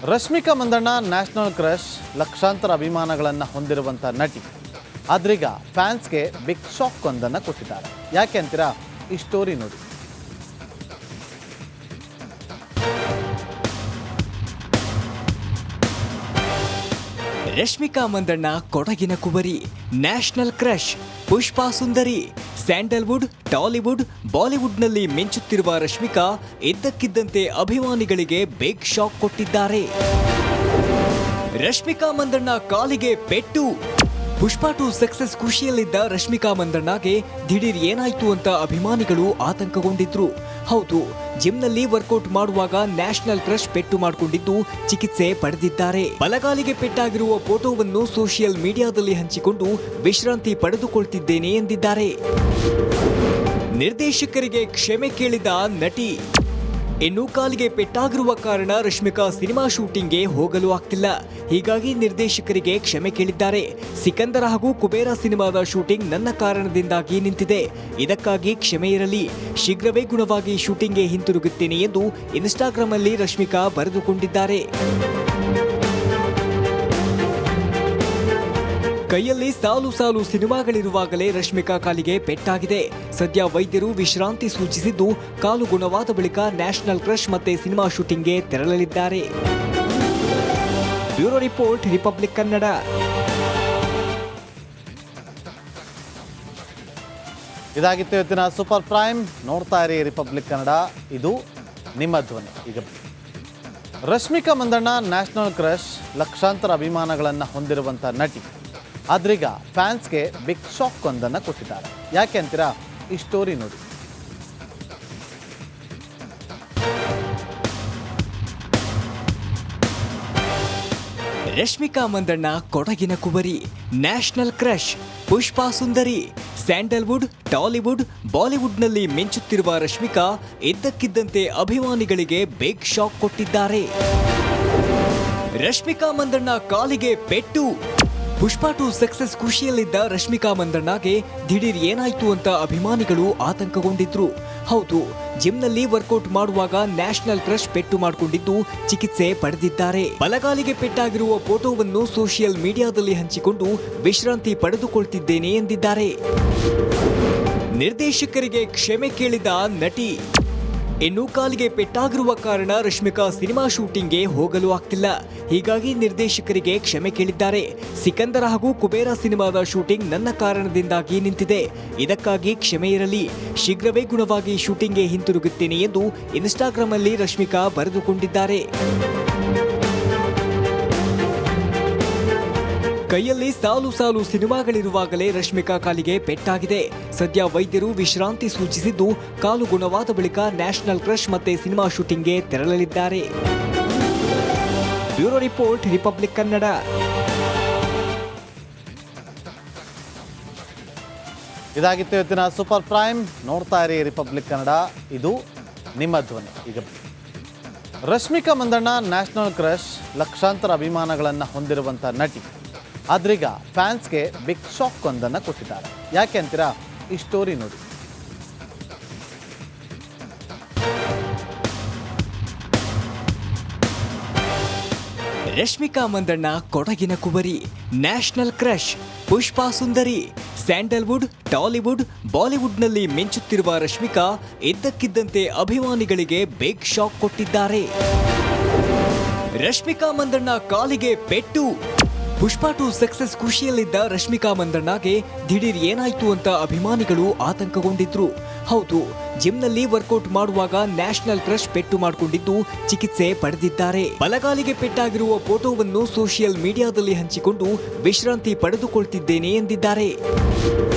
Rashmika Mandanna national crush, ಲಕ್ಷಾಂತರ ಅಭಿಮಾನಗಳನ್ನು ಹೊಂದಿರುವಂಥ ನಟಿ. ಆದ್ರೀಗ ಫ್ಯಾನ್ಸ್ಗೆ ಬಿಗ್ ಶಾಕ್ ಒಂದನ್ನು ಕೊಟ್ಟಿದ್ದಾರೆ. ಯಾಕೆ ಅಂತೀರಾ? ಈ ಸ್ಟೋರಿ ನೋಡಿ. ರಶ್ಮಿಕಾ ಮಂದಣ್ಣ ಕೊಡಗಿನ ಕುವರಿ, ನ್ಯಾಷನಲ್ ಕ್ರಶ್, ಪುಷ್ಪಾ ಸುಂದರಿ. ಸ್ಯಾಂಡಲ್ವುಡ್, ಟಾಲಿವುಡ್, ಬಾಲಿವುಡ್ನಲ್ಲಿ ಮಿಂಚುತ್ತಿರುವ ರಶ್ಮಿಕಾ ಇದ್ದಕ್ಕಿದ್ದಂತೆ ಅಭಿಮಾನಿಗಳಿಗೆ ಬಿಗ್ ಶಾಕ್ ಕೊಟ್ಟಿದ್ದಾರೆ. ರಶ್ಮಿಕಾ ಮಂದಣ್ಣ ಕಾಲಿಗೆ ಪೆಟ್ಟು. ಪುಷ್ಪಾ 2 ಸಕ್ಸಸ್ ಖುಷಿಯಲ್ಲಿದ್ದ ರಶ್ಮಿಕಾ ಮಂದಣ್ಣಗೆ ದಿಢೀರ್ ಏನಾಯ್ತು ಅಂತ ಅಭಿಮಾನಿಗಳು ಆತಂಕಗೊಂಡಿದ್ರು. ಹೌದು, ಜಿಮ್ನಲ್ಲಿ ವರ್ಕೌಟ್ ಮಾಡುವಾಗ ನ್ಯಾಷನಲ್ ಕ್ರಶ್ ಪೆಟ್ಟು ಮಾಡಿಕೊಂಡಿದ್ದು ಚಿಕಿತ್ಸೆ ಪಡೆದಿದ್ದಾರೆ. ಬಲಗಾಲಿಗೆ ಪೆಟ್ಟಾಗಿರುವ ಫೋಟೋವನ್ನು ಸೋಷಿಯಲ್ ಮೀಡಿಯಾದಲ್ಲಿ ಹಂಚಿಕೊಂಡು ವಿಶ್ರಾಂತಿ ಪಡೆದುಕೊಳ್ತಿದ್ದೇನೆ ಎಂದಿದ್ದಾರೆ. ನಿರ್ದೇಶಕರಿಗೆ ಕ್ಷಮೆ ಕೇಳಿದ ನಟಿ. ಇನ್ನು ಕಾಲಿಗೆ ಪೆಟ್ಟಾಗಿರುವ ಕಾರಣ ರಶ್ಮಿಕಾ ಸಿನಿಮಾ ಶೂಟಿಂಗ್ಗೆ ಹೋಗಲು ಆಗ್ತಿಲ್ಲ. ಹೀಗಾಗಿ ನಿರ್ದೇಶಕರಿಗೆ ಕ್ಷಮೆ ಕೇಳಿದ್ದಾರೆ. ಸಿಕಂದರ ಹಾಗೂ ಕುಬೇರ ಸಿನಿಮಾದ ಶೂಟಿಂಗ್ ನನ್ನ ಕಾರಣದಿಂದಾಗಿ ನಿಂತಿದೆ. ಇದಕ್ಕಾಗಿ ಕ್ಷಮೆ ಇರಲಿ. ಶೀಘ್ರವೇ ಗುಣವಾಗಿ ಶೂಟಿಂಗ್ಗೆ ಹಿಂತಿರುಗುತ್ತೇನೆ ಎಂದು ಇನ್ಸ್ಟಾಗ್ರಾಮ್ ಅಲ್ಲಿ ರಶ್ಮಿಕಾ ಬರೆದುಕೊಂಡಿದ್ದಾರೆ. ಕೈಯಲ್ಲಿ ಸಾಲು ಸಾಲು ಸಿನಿಮಾಗಳಿರುವಾಗಲೇ ರಶ್ಮಿಕಾ ಕಾಲಿಗೆ ಪೆಟ್ಟಾಗಿದೆ. ಸದ್ಯ ವೈದ್ಯರು ವಿಶ್ರಾಂತಿ ಸೂಚಿಸಿದ್ದು, ಕಾಲು ಗುಣವಾದ ಬಳಿಕ ನ್ಯಾಷನಲ್ ಕ್ರಶ್ ಮತ್ತೆ ಸಿನಿಮಾ ಶೂಟಿಂಗ್ಗೆ ತೆರಳಲಿದ್ದಾರೆ. Bureau report, republic Kannada. ಇದಾಗಿತ್ತು ಇವತ್ತಿನ ಸೂಪರ್ ಪ್ರೈಮ್. ನೋಡ್ತಾ ಇರಿ ರಿಪಬ್ಲಿಕ್ ಕನ್ನಡ, ಇದು ನಿಮ್ಮ ಧ್ವನಿ. ಈಗ ರಶ್ಮಿಕಾ ಮಂದಣ್ಣ ನ್ಯಾಷನಲ್ ಕ್ರಶ್, ಲಕ್ಷಾಂತರ ಅಭಿಮಾನಗಳನ್ನು ಹೊಂದಿರುವಂಥ ನಟಿ. ಆದ್ರೀಗ ಫ್ಯಾನ್ಸ್ಗೆ ಬಿಗ್ ಶಾಕ್ ಒಂದನ್ನು ಕೊಟ್ಟಿದ್ದಾರೆ. ಯಾಕೆ ಅಂತೀರಾ? ಈ ಸ್ಟೋರಿ ನೋಡಿ. ರಶ್ಮಿಕಾ ಮಂದಣ್ಣ ಕೊಡಗಿನ ಕುವರಿ, ನ್ಯಾಷನಲ್ ಕ್ರಶ್, ಪುಷ್ಪಾ ಸುಂದರಿ. ಸ್ಯಾಂಡಲ್ವುಡ್, ಟಾಲಿವುಡ್, ಬಾಲಿವುಡ್ನಲ್ಲಿ ಮಿಂಚುತ್ತಿರುವ ರಶ್ಮಿಕಾ ಇದ್ದಕ್ಕಿದ್ದಂತೆ ಅಭಿಮಾನಿಗಳಿಗೆ ಬಿಗ್ ಶಾಕ್ ಕೊಟ್ಟಿದ್ದಾರೆ. ರಶ್ಮಿಕಾ ಮಂದಣ್ಣ ಕಾಲಿಗೆ ಪೆಟ್ಟು. ಪುಷ್ಪಾ 2 ಸಕ್ಸಸ್ ಖುಷಿಯಲ್ಲಿದ್ದ ರಶ್ಮಿಕಾ ಮಂದಣ್ಣಗೆ ದಿಢೀರ್ ಏನಾಯ್ತು ಅಂತ ಅಭಿಮಾನಿಗಳು ಆತಂಕಗೊಂಡಿದ್ರು. ಹೌದು, ಜಿಮ್ನಲ್ಲಿ ವರ್ಕೌಟ್ ಮಾಡುವಾಗ ನ್ಯಾಷನಲ್ ಕ್ರಶ್ ಪೆಟ್ಟು ಮಾಡಿಕೊಂಡಿದ್ದು ಚಿಕಿತ್ಸೆ ಪಡೆದಿದ್ದಾರೆ. ಬಲಗಾಲಿಗೆ ಪೆಟ್ಟಾಗಿರುವ ಫೋಟೋವನ್ನು ಸೋಷಿಯಲ್ ಮೀಡಿಯಾದಲ್ಲಿ ಹಂಚಿಕೊಂಡು ವಿಶ್ರಾಂತಿ ಪಡೆದುಕೊಳ್ತಿದ್ದೇನೆ ಎಂದಿದ್ದಾರೆ. ನಿರ್ದೇಶಕರಿಗೆ ಕ್ಷಮೆ ಕೇಳಿದ ನಟಿ. ಇನ್ನು ಕಾಲಿಗೆ ಪೆಟ್ಟಾಗಿರುವ ಕಾರಣ ರಶ್ಮಿಕಾ ಸಿನಿಮಾ ಶೂಟಿಂಗ್ಗೆ ಹೋಗಲು ಆಗ್ತಿಲ್ಲ. ಹೀಗಾಗಿ ನಿರ್ದೇಶಕರಿಗೆ ಕ್ಷಮೆ ಕೇಳಿದ್ದಾರೆ. ಸಿಕಂದರ ಹಾಗೂ ಕುಬೇರ ಸಿನಿಮಾದ ಶೂಟಿಂಗ್ ನನ್ನ ಕಾರಣದಿಂದಾಗಿ ನಿಂತಿದೆ. ಇದಕ್ಕಾಗಿ ಕ್ಷಮೆ ಇರಲಿ. ಶೀಘ್ರವೇ ಗುಣವಾಗಿ ಶೂಟಿಂಗ್ಗೆ ಹಿಂತಿರುಗುತ್ತೇನೆ ಎಂದು ಇನ್ಸ್ಟಾಗ್ರಾಮ್ ಅಲ್ಲಿ ರಶ್ಮಿಕಾ ಬರೆದುಕೊಂಡಿದ್ದಾರೆ. ಕೈಯಲ್ಲಿ ಸಾಲು ಸಾಲು ಸಿನಿಮಾಗಳಿರುವಾಗಲೇ ರಶ್ಮಿಕಾ ಕಾಲಿಗೆ ಪೆಟ್ಟಾಗಿದೆ. ಸದ್ಯ ವೈದ್ಯರು ವಿಶ್ರಾಂತಿ ಸೂಚಿಸಿದ್ದು, ಕಾಲು ಗುಣವಾದ ಬಳಿಕ ನ್ಯಾಷನಲ್ ಕ್ರಶ್ ಮತ್ತೆ ಸಿನಿಮಾ ಶೂಟಿಂಗ್ಗೆ ತೆರಳಲಿದ್ದಾರೆ. Bureau report, republic Kannada. ಇದಾಗಿತ್ತು ಇವತ್ತಿನ ಸೂಪರ್ ಪ್ರೈಮ್. ನೋಡ್ತಾ ಇರಿ ರಿಪಬ್ಲಿಕ್ ಕನ್ನಡ, ಇದು ನಿಮ್ಮ ಧ್ವನಿ. ಈಗ ರಶ್ಮಿಕಾ ಮಂದಣ್ಣ ನ್ಯಾಷನಲ್ ಕ್ರಶ್, ಲಕ್ಷಾಂತರ ಅಭಿಮಾನಗಳನ್ನು ಹೊಂದಿರುವಂಥ ನಟಿ. ಆದ್ರೀಗ ಫ್ಯಾನ್ಸ್ಗೆ ಬಿಗ್ ಶಾಕ್ ಒಂದನ್ನು ಕೊಟ್ಟಿದ್ದಾರೆ. ಯಾಕೆ ಅಂತೀರಾ? ಈ ಸ್ಟೋರಿ ನೋಡಿ. ರಶ್ಮಿಕಾ ಮಂದಣ್ಣ ಕೊಡಗಿನ ಕುವರಿ, ನ್ಯಾಷನಲ್ ಕ್ರಶ್, ಪುಷ್ಪಾ ಸುಂದರಿ. ಸ್ಯಾಂಡಲ್ವುಡ್, ಟಾಲಿವುಡ್, ಬಾಲಿವುಡ್ನಲ್ಲಿ ಮಿಂಚುತ್ತಿರುವ ರಶ್ಮಿಕಾ ಇದ್ದಕ್ಕಿದ್ದಂತೆ ಅಭಿಮಾನಿಗಳಿಗೆ ಬಿಗ್ ಶಾಕ್ ಕೊಟ್ಟಿದ್ದಾರೆ. ರಶ್ಮಿಕಾ ಮಂದಣ್ಣ ಕಾಲಿಗೆ ಪೆಟ್ಟು. ಪುಷ್ಪಾ 2 ಸಕ್ಸಸ್ ಖುಷಿಯಲ್ಲಿದ್ದ ರಶ್ಮಿಕಾ ಮಂದಣ್ಣಗೆ ದಿಢೀರ್ ಏನಾಯ್ತು ಅಂತ ಅಭಿಮಾನಿಗಳು ಆತಂಕಗೊಂಡಿದ್ರು. ಹೌದು, ಜಿಮ್ನಲ್ಲಿ ವರ್ಕೌಟ್ ಮಾಡುವಾಗ ನ್ಯಾಷನಲ್ ಕ್ರಶ್ ಪೆಟ್ಟು ಮಾಡಿಕೊಂಡಿದ್ದು ಚಿಕಿತ್ಸೆ ಪಡೆದಿದ್ದಾರೆ. ಬಲಗಾಲಿಗೆ ಪೆಟ್ಟಾಗಿರುವ ಫೋಟೋವನ್ನು ಸೋಷಿಯಲ್ ಮೀಡಿಯಾದಲ್ಲಿ ಹಂಚಿಕೊಂಡು ವಿಶ್ರಾಂತಿ ಪಡೆದುಕೊಳ್ತಿದ್ದೇನೆ ಎಂದಿದ್ದಾರೆ.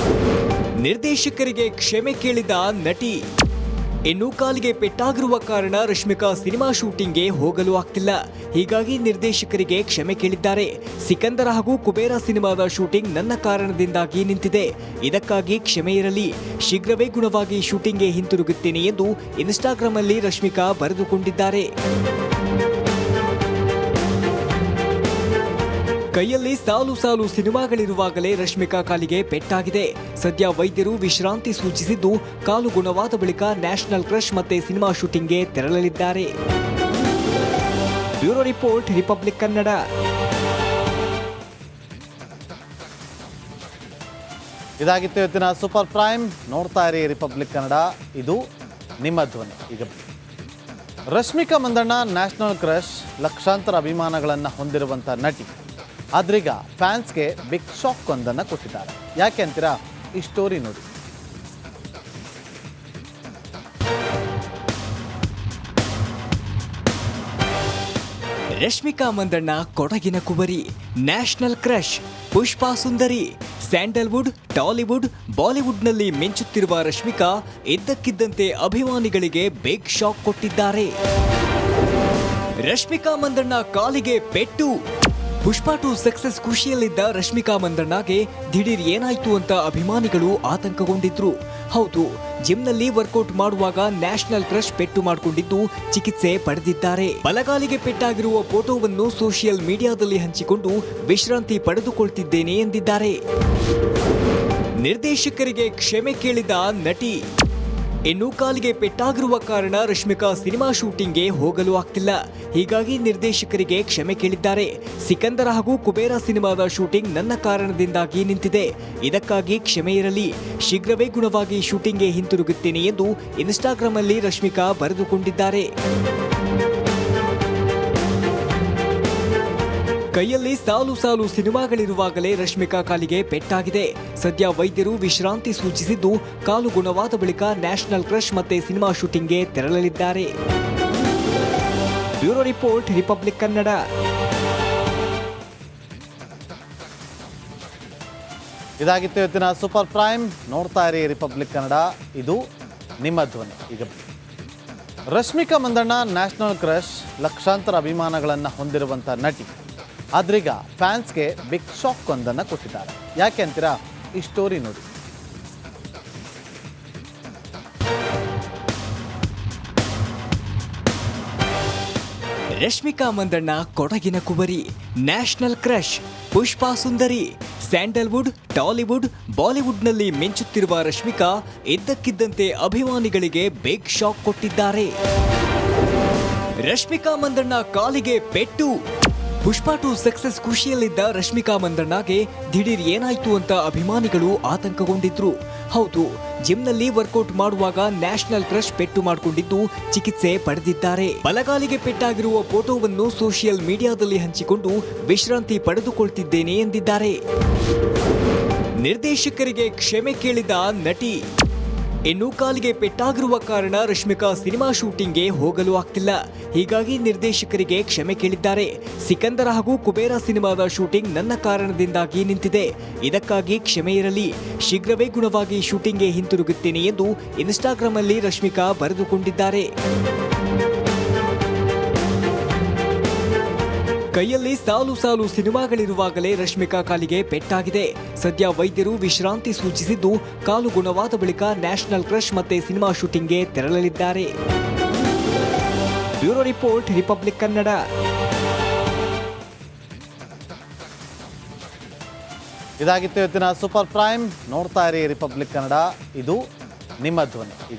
ನಿರ್ದೇಶಕರಿಗೆ ಕ್ಷಮೆ ಕೇಳಿದ ನಟಿ. ಇನ್ನು ಕಾಲಿಗೆ ಪೆಟ್ಟಾಗಿರುವ ಕಾರಣ ರಶ್ಮಿಕಾ ಸಿನಿಮಾ ಶೂಟಿಂಗ್ಗೆ ಹೋಗಲು ಆಗ್ತಿಲ್ಲ. ಹೀಗಾಗಿ ನಿರ್ದೇಶಕರಿಗೆ ಕ್ಷಮೆ ಕೇಳಿದ್ದಾರೆ. ಸಿಕಂದರ ಹಾಗೂ ಕುಬೇರ ಸಿನಿಮಾದ ಶೂಟಿಂಗ್ ನನ್ನ ಕಾರಣದಿಂದಾಗಿ ನಿಂತಿದೆ. ಇದಕ್ಕಾಗಿ ಕ್ಷಮೆ ಇರಲಿ. ಶೀಘ್ರವೇ ಗುಣವಾಗಿ ಶೂಟಿಂಗ್ಗೆ ಹಿಂತಿರುಗುತ್ತೇನೆ ಎಂದು ಇನ್ಸ್ಟಾಗ್ರಾಮ್ ಅಲ್ಲಿ ರಶ್ಮಿಕಾ ಬರೆದುಕೊಂಡಿದ್ದಾರೆ. ಕೈಯಲ್ಲಿ ಸಾಲು ಸಾಲು ಸಿನಿಮಾಗಳಿರುವಾಗಲೇ ರಶ್ಮಿಕಾ ಕಾಲಿಗೆ ಪೆಟ್ಟಾಗಿದೆ. ಸದ್ಯ ವೈದ್ಯರು ವಿಶ್ರಾಂತಿ ಸೂಚಿಸಿದ್ದು, ಕಾಲು ಗುಣವಾದ ಬಳಿಕ ನ್ಯಾಷನಲ್ ಕ್ರಶ್ ಮತ್ತೆ ಸಿನಿಮಾ ಶೂಟಿಂಗ್ಗೆ ತೆರಳಲಿದ್ದಾರೆ. Bureau report, republic Kannada. ಇದಾಗಿತ್ತು ಇವತ್ತಿನ ಸೂಪರ್ ಪ್ರೈಮ್. ನೋಡ್ತಾ ಇರಿ ರಿಪಬ್ಲಿಕ್ ಕನ್ನಡ, ಇದು ನಿಮ್ಮ ಧ್ವನಿ. ಈಗ ರಶ್ಮಿಕಾ ಮಂದಣ್ಣ ನ್ಯಾಷನಲ್ ಕ್ರಶ್, ಲಕ್ಷಾಂತರ ಅಭಿಮಾನಗಳನ್ನು ಹೊಂದಿರುವಂಥ ನಟಿ. ಆದ್ರೀಗ ಫ್ಯಾನ್ಸ್ಗೆ ಬಿಗ್ ಶಾಕ್ ಒಂದನ್ನು ಕೊಟ್ಟಿದ್ದಾರೆ. ಯಾಕೆ ಅಂತೀರಾ? ಈ ಸ್ಟೋರಿ ನೋಡಿ. ರಶ್ಮಿಕಾ ಮಂದಣ್ಣ ಕೊಡಗಿನ ಕುವರಿ, ನ್ಯಾಷನಲ್ ಕ್ರಶ್, ಪುಷ್ಪಾ ಸುಂದರಿ. ಸ್ಯಾಂಡಲ್ವುಡ್, ಟಾಲಿವುಡ್, ಬಾಲಿವುಡ್ನಲ್ಲಿ ಮಿಂಚುತ್ತಿರುವ ರಶ್ಮಿಕಾ ಇದ್ದಕ್ಕಿದ್ದಂತೆ ಅಭಿಮಾನಿಗಳಿಗೆ ಬಿಗ್ ಶಾಕ್ ಕೊಟ್ಟಿದ್ದಾರೆ. ರಶ್ಮಿಕಾ ಮಂದಣ್ಣ ಕಾಲಿಗೆ ಪೆಟ್ಟು. ಪುಷ್ಪಾ 2 ಸಕ್ಸಸ್ ಖುಷಿಯಲ್ಲಿದ್ದ ರಶ್ಮಿಕಾ ಮಂದಣ್ಣಗೆ ದಿಢೀರ್ ಏನಾಯ್ತು ಅಂತ ಅಭಿಮಾನಿಗಳು ಆತಂಕಗೊಂಡಿದ್ರು. ಹೌದು, ಜಿಮ್ನಲ್ಲಿ ವರ್ಕೌಟ್ ಮಾಡುವಾಗ ನ್ಯಾಷನಲ್ ಕ್ರಶ್ ಪೆಟ್ಟು ಮಾಡಿಕೊಂಡಿದ್ದು ಚಿಕಿತ್ಸೆ ಪಡೆದಿದ್ದಾರೆ. ಬಲಗಾಲಿಗೆ ಪೆಟ್ಟಾಗಿರುವ ಫೋಟೋವನ್ನು ಸೋಷಿಯಲ್ ಮೀಡಿಯಾದಲ್ಲಿ ಹಂಚಿಕೊಂಡು ವಿಶ್ರಾಂತಿ ಪಡೆದುಕೊಳ್ತಿದ್ದೇನೆ ಎಂದಿದ್ದಾರೆ. ನಿರ್ದೇಶಕರಿಗೆ ಕ್ಷಮೆ ಕೇಳಿದ ನಟಿ. ಇನ್ನು ಕಾಲಿಗೆ ಪೆಟ್ಟಾಗಿರುವ ಕಾರಣ ರಶ್ಮಿಕಾ ಸಿನಿಮಾ ಶೂಟಿಂಗ್ಗೆ ಹೋಗಲು ಆಗ್ತಿಲ್ಲ. ಹೀಗಾಗಿ ನಿರ್ದೇಶಕರಿಗೆ ಕ್ಷಮೆ ಕೇಳಿದ್ದಾರೆ. ಸಿಕಂದರ ಹಾಗೂ ಕುಬೇರ ಸಿನಿಮಾದ ಶೂಟಿಂಗ್ ನನ್ನ ಕಾರಣದಿಂದಾಗಿ ನಿಂತಿದೆ. ಇದಕ್ಕಾಗಿ ಕ್ಷಮೆ ಇರಲಿ. ಶೀಘ್ರವೇ ಗುಣವಾಗಿ ಶೂಟಿಂಗ್ಗೆ ಹಿಂತಿರುಗುತ್ತೇನೆ ಎಂದು ಇನ್ಸ್ಟಾಗ್ರಾಮ್ ಅಲ್ಲಿ ರಶ್ಮಿಕಾ ಬರೆದುಕೊಂಡಿದ್ದಾರೆ. ಕೈಯಲ್ಲಿ ಸಾಲು ಸಾಲು ಸಿನಿಮಾಗಳಿರುವಾಗಲೇ ರಶ್ಮಿಕಾ ಕಾಲಿಗೆ ಪೆಟ್ಟಾಗಿದೆ. ಸದ್ಯ ವೈದ್ಯರು ವಿಶ್ರಾಂತಿ ಸೂಚಿಸಿದ್ದು, ಕಾಲು ಗುಣವಾದ ಬಳಿಕ ನ್ಯಾಷನಲ್ ಕ್ರಶ್ ಮತ್ತೆ ಸಿನಿಮಾ ಶೂಟಿಂಗ್ಗೆ ತೆರಳಲಿದ್ದಾರೆ. Bureau report, republic Kannada. ಇದಾಗಿತ್ತು ಇವತ್ತಿನ ಸೂಪರ್ ಪ್ರೈಮ್. ನೋಡ್ತಾ ಇರಿ ರಿಪಬ್ಲಿಕ್ ಕನ್ನಡ, ಇದು ನಿಮ್ಮ ಧ್ವನಿ. ಈಗ ರಶ್ಮಿಕಾ ಮಂದಣ್ಣ ನ್ಯಾಷನಲ್ ಕ್ರಶ್, ಲಕ್ಷಾಂತರ ಅಭಿಮಾನಗಳನ್ನು ಹೊಂದಿರುವಂಥ ನಟಿ. ಆದ್ರೀಗ ಫ್ಯಾನ್ಸ್ಗೆ ಬಿಗ್ ಶಾಕ್ ಒಂದನ್ನು ಕೊಟ್ಟಿದ್ದಾರೆ. ಯಾಕೆ ಅಂತೀರಾ? ಈ ಸ್ಟೋರಿ ನೋಡಿ. ರಶ್ಮಿಕಾ ಮಂದಣ್ಣ ಕೊಡಗಿನ ಕುವರಿ, ನ್ಯಾಷನಲ್ ಕ್ರಶ್, ಪುಷ್ಪಾ ಸುಂದರಿ. ಸ್ಯಾಂಡಲ್ವುಡ್, ಟಾಲಿವುಡ್, ಬಾಲಿವುಡ್ನಲ್ಲಿ ಮಿಂಚುತ್ತಿರುವ ರಶ್ಮಿಕಾ ಇದ್ದಕ್ಕಿದ್ದಂತೆ ಅಭಿಮಾನಿಗಳಿಗೆ ಬಿಗ್ ಶಾಕ್ ಕೊಟ್ಟಿದ್ದಾರೆ. ರಶ್ಮಿಕಾ ಮಂದಣ್ಣ ಕಾಲಿಗೆ ಪೆಟ್ಟು. ಪುಷ್ಪಾ 2 ಸಕ್ಸಸ್ ಖುಷಿಯಲ್ಲಿದ್ದ ರಶ್ಮಿಕಾ ಮಂದಣ್ಣಗೆ ದಿಢೀರ್ ಏನಾಯ್ತು ಅಂತ ಅಭಿಮಾನಿಗಳು ಆತಂಕಗೊಂಡಿದ್ರು. ಹೌದು, ಜಿಮ್ನಲ್ಲಿ ವರ್ಕೌಟ್ ಮಾಡುವಾಗ ನ್ಯಾಷನಲ್ ಕ್ರಶ್ ಪೆಟ್ಟು ಮಾಡಿಕೊಂಡಿದ್ದು ಚಿಕಿತ್ಸೆ ಪಡೆದಿದ್ದಾರೆ. ಬಲಗಾಲಿಗೆ ಪೆಟ್ಟಾಗಿರುವ ಫೋಟೋವನ್ನು ಸೋಷಿಯಲ್ ಮೀಡಿಯಾದಲ್ಲಿ ಹಂಚಿಕೊಂಡು ವಿಶ್ರಾಂತಿ ಪಡೆದುಕೊಳ್ತಿದ್ದೇನೆ ಎಂದಿದ್ದಾರೆ. ನಿರ್ದೇಶಕರಿಗೆ ಕ್ಷಮೆ ಕೇಳಿದ ನಟಿ. ಇನ್ನು ಕಾಲಿಗೆ ಪೆಟ್ಟಾಗಿರುವ ಕಾರಣ ರಶ್ಮಿಕಾ ಸಿನಿಮಾ ಶೂಟಿಂಗ್ಗೆ ಹೋಗಲು ಆಗ್ತಿಲ್ಲ. ಹೀಗಾಗಿ ನಿರ್ದೇಶಕರಿಗೆ ಕ್ಷಮೆ ಕೇಳಿದ್ದಾರೆ. ಸಿಕಂದರ ಹಾಗೂ ಕುಬೇರ ಸಿನಿಮಾದ ಶೂಟಿಂಗ್ ನನ್ನ ಕಾರಣದಿಂದಾಗಿ ನಿಂತಿದೆ. ಇದಕ್ಕಾಗಿ ಕ್ಷಮೆ ಇರಲಿ. ಶೀಘ್ರವೇ ಗುಣವಾಗಿ ಶೂಟಿಂಗ್ಗೆ ಹಿಂತಿರುಗುತ್ತೇನೆ ಎಂದು ಇನ್ಸ್ಟಾಗ್ರಾಮ್ ಅಲ್ಲಿ ರಶ್ಮಿಕಾ ಬರೆದುಕೊಂಡಿದ್ದಾರೆ. ಕೈಯಲ್ಲಿ ಸಾಲು ಸಾಲು ಸಿನಿಮಾಗಳಿರುವಾಗಲೇ ರಶ್ಮಿಕಾ ಕಾಲಿಗೆ ಪೆಟ್ಟಾಗಿದೆ. ಸದ್ಯ ವೈದ್ಯರು ವಿಶ್ರಾಂತಿ ಸೂಚಿಸಿದ್ದು, ಕಾಲು ಗುಣವಾದ ಬಳಿಕ ನ್ಯಾಷನಲ್ ಕ್ರಶ್ ಮತ್ತೆ ಸಿನಿಮಾ ಶೂಟಿಂಗ್ಗೆ ತೆರಳಲಿದ್ದಾರೆ. Bureau report, republic Kannada. ಇದಾಗಿತ್ತು ಇವತ್ತಿನ ಸೂಪರ್ ಪ್ರೈಮ್. ನೋಡ್ತಾ ಇರಿ ರಿಪಬ್ಲಿಕ್ ಕನ್ನಡ, ಇದು ನಿಮ್ಮ ಧ್ವನಿ. ಈಗ